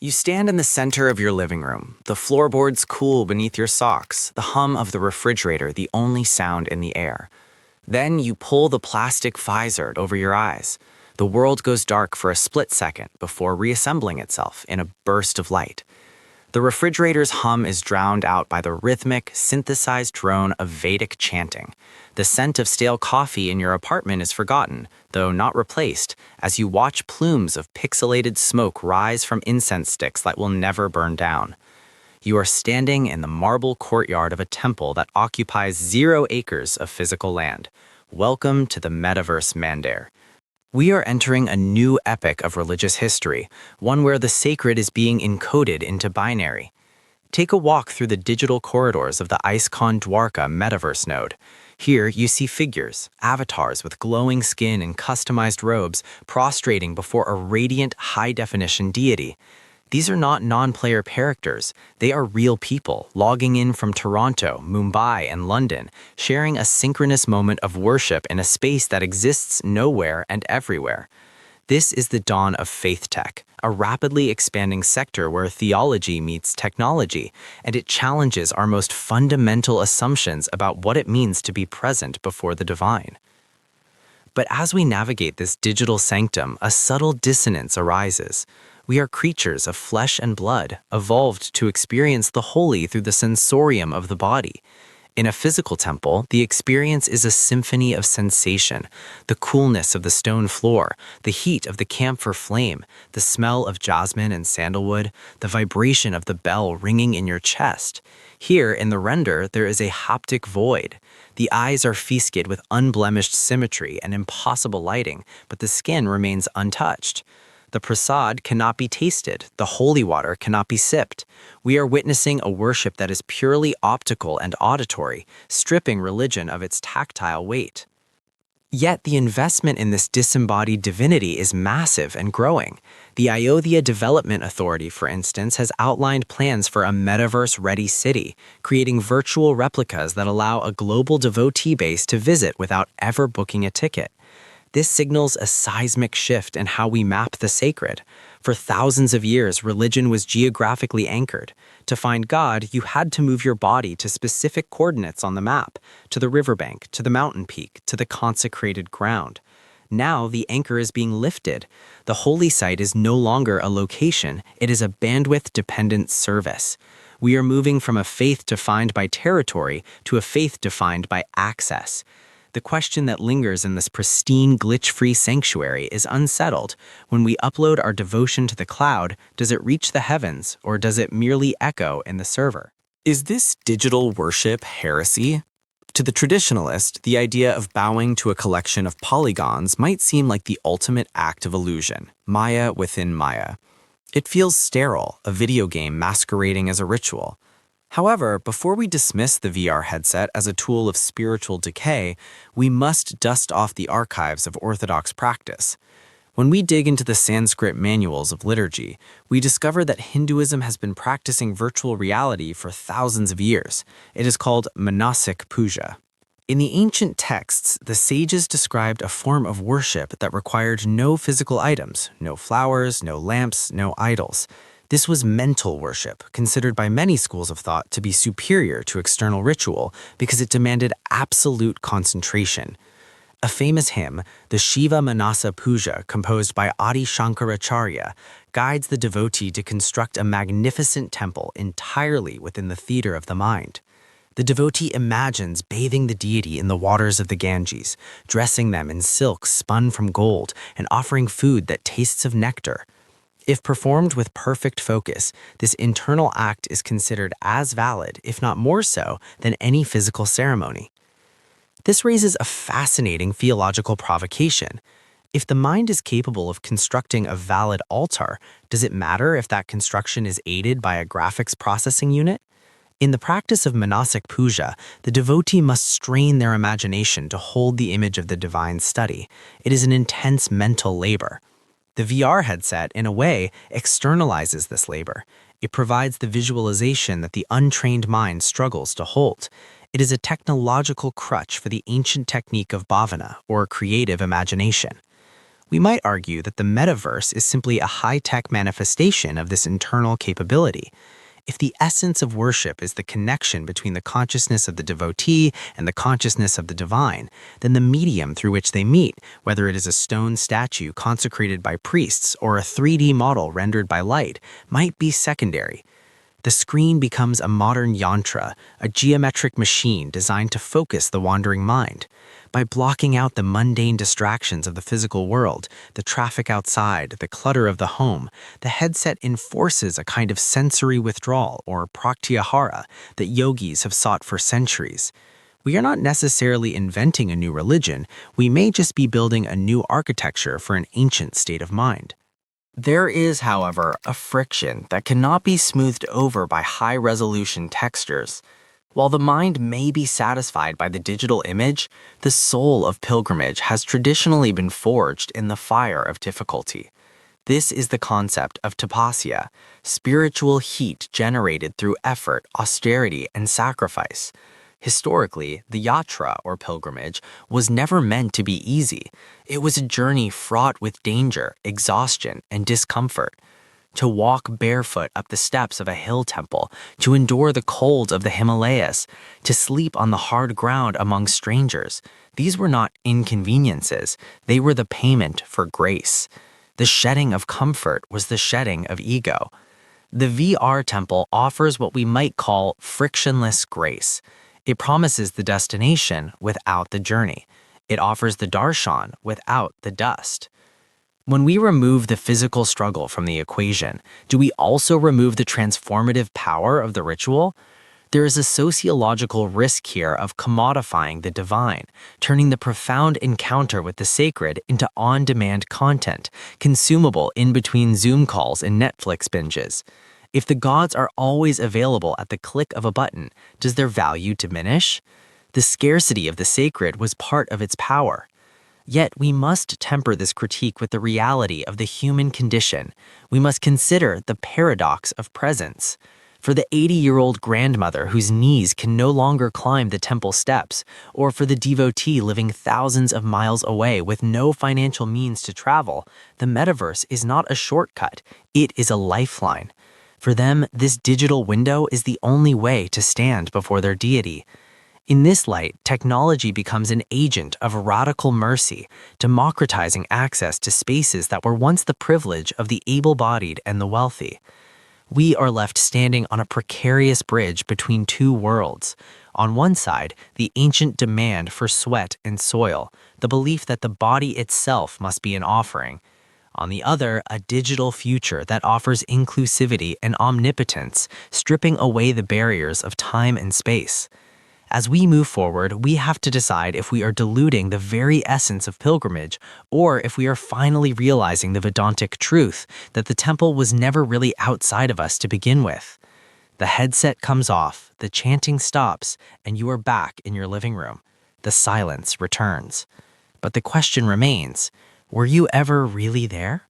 You stand in the center of your living room, the floorboards cool beneath your socks, the hum of the refrigerator the only sound in the air. Then you pull the plastic visor over your eyes. The world goes dark for a split second before reassembling itself in a burst of light. The refrigerator's hum is drowned out by the rhythmic, synthesized drone of Vedic chanting. The scent of stale coffee in your apartment is forgotten, though not replaced, as you watch plumes of pixelated smoke rise from incense sticks that will never burn down. You are standing in the marble courtyard of a temple that occupies 0 acres of physical land. Welcome to the Metaverse Mandir. We are entering a new epoch of religious history, one where the sacred is being encoded into binary. Take a walk through the digital corridors of the ISKCON Dwarka Metaverse node. Here you see figures, avatars with glowing skin and customized robes, prostrating before a radiant, high-definition deity. These are not non-player characters. They are real people, logging in from Toronto, Mumbai, and London, sharing a synchronous moment of worship in a space that exists nowhere and everywhere. This is the dawn of faith tech, a rapidly expanding sector where theology meets technology, and it challenges our most fundamental assumptions about what it means to be present before the divine. But as we navigate this digital sanctum, a subtle dissonance arises. We are creatures of flesh and blood, evolved to experience the holy through the sensorium of the body. In a physical temple, the experience is a symphony of sensation: the coolness of the stone floor, the heat of the camphor flame, the smell of jasmine and sandalwood, the vibration of the bell ringing in your chest. Here, in the render, there is a haptic void. The eyes are feasted with unblemished symmetry and impossible lighting, but the skin remains untouched. The prasad cannot be tasted, the holy water cannot be sipped. We are witnessing a worship that is purely optical and auditory, stripping religion of its tactile weight. Yet the investment in this disembodied divinity is massive and growing. The Ayodhya Development Authority, for instance, has outlined plans for a metaverse-ready city, creating virtual replicas that allow a global devotee base to visit without ever booking a ticket. This signals a seismic shift in how we map the sacred. For thousands of years, religion was geographically anchored. To find God, you had to move your body to specific coordinates on the map, to the riverbank, to the mountain peak, to the consecrated ground. Now, the anchor is being lifted. The holy site is no longer a location, it is a bandwidth-dependent service. We are moving from a faith defined by territory to a faith defined by access. The question that lingers in this pristine, glitch-free sanctuary is unsettled. When we upload our devotion to the cloud, does it reach the heavens, or does it merely echo in the server? Is this digital worship heresy? To the traditionalist, the idea of bowing to a collection of polygons might seem like the ultimate act of illusion, Maya within Maya. It feels sterile, a video game masquerading as a ritual. However, before we dismiss the VR headset as a tool of spiritual decay, we must dust off the archives of orthodox practice. When we dig into the Sanskrit manuals of liturgy, we discover that Hinduism has been practicing virtual reality for thousands of years. It is called Manasik Puja. In the ancient texts, the sages described a form of worship that required no physical items, no flowers, no lamps, no idols. This was mental worship, considered by many schools of thought to be superior to external ritual because it demanded absolute concentration. A famous hymn, the Shiva Manasa Puja, composed by Adi Shankaracharya, guides the devotee to construct a magnificent temple entirely within the theater of the mind. The devotee imagines bathing the deity in the waters of the Ganges, dressing them in silks spun from gold, and offering food that tastes of nectar. If performed with perfect focus, this internal act is considered as valid, if not more so, than any physical ceremony. This raises a fascinating theological provocation. If the mind is capable of constructing a valid altar, does it matter if that construction is aided by a graphics processing unit? In the practice of Manasik Puja, the devotee must strain their imagination to hold the image of the divine study. It is an intense mental labor. The VR headset, in a way, externalizes this labor. It provides the visualization that the untrained mind struggles to hold. It is a technological crutch for the ancient technique of bhavana, or creative imagination. We might argue that the metaverse is simply a high-tech manifestation of this internal capability. If the essence of worship is the connection between the consciousness of the devotee and the consciousness of the divine, then the medium through which they meet, whether it is a stone statue consecrated by priests or a 3D model rendered by light, might be secondary. The screen becomes a modern yantra, a geometric machine designed to focus the wandering mind. By blocking out the mundane distractions of the physical world, the traffic outside, the clutter of the home, the headset enforces a kind of sensory withdrawal, or pratyahara, that yogis have sought for centuries. We are not necessarily inventing a new religion, we may just be building a new architecture for an ancient state of mind. There is, however, a friction that cannot be smoothed over by high-resolution textures. While the mind may be satisfied by the digital image, the soul of pilgrimage has traditionally been forged in the fire of difficulty. This is the concept of tapasya, spiritual heat generated through effort, austerity, and sacrifice. Historically, the yatra, or pilgrimage, was never meant to be easy. It was a journey fraught with danger, exhaustion, and discomfort. To walk barefoot up the steps of a hill temple, to endure the cold of the Himalayas, to sleep on the hard ground among strangers, these were not inconveniences, they were the payment for grace. The shedding of comfort was the shedding of ego. The VR temple offers what we might call frictionless grace. It promises the destination without the journey. It offers the darshan without the dust. When we remove the physical struggle from the equation, do we also remove the transformative power of the ritual? There is a sociological risk here of commodifying the divine, turning the profound encounter with the sacred into on-demand content, consumable in between Zoom calls and Netflix binges. If the gods are always available at the click of a button, does their value diminish? The scarcity of the sacred was part of its power. Yet we must temper this critique with the reality of the human condition. We must consider the paradox of presence. For the 80-year-old grandmother whose knees can no longer climb the temple steps, or for the devotee living thousands of miles away with no financial means to travel, the metaverse is not a shortcut, it is a lifeline. For them, this digital window is the only way to stand before their deity. In this light, technology becomes an agent of radical mercy, democratizing access to spaces that were once the privilege of the able-bodied and the wealthy. We are left standing on a precarious bridge between two worlds. On one side, the ancient demand for sweat and soil, the belief that the body itself must be an offering. On the other, a digital future that offers inclusivity and omnipotence, stripping away the barriers of time and space. As we move forward, we have to decide if we are diluting the very essence of pilgrimage, or if we are finally realizing the Vedantic truth that the temple was never really outside of us to begin with. The headset comes off, the chanting stops, and you are back in your living room. The silence returns. But the question remains, were you ever really there?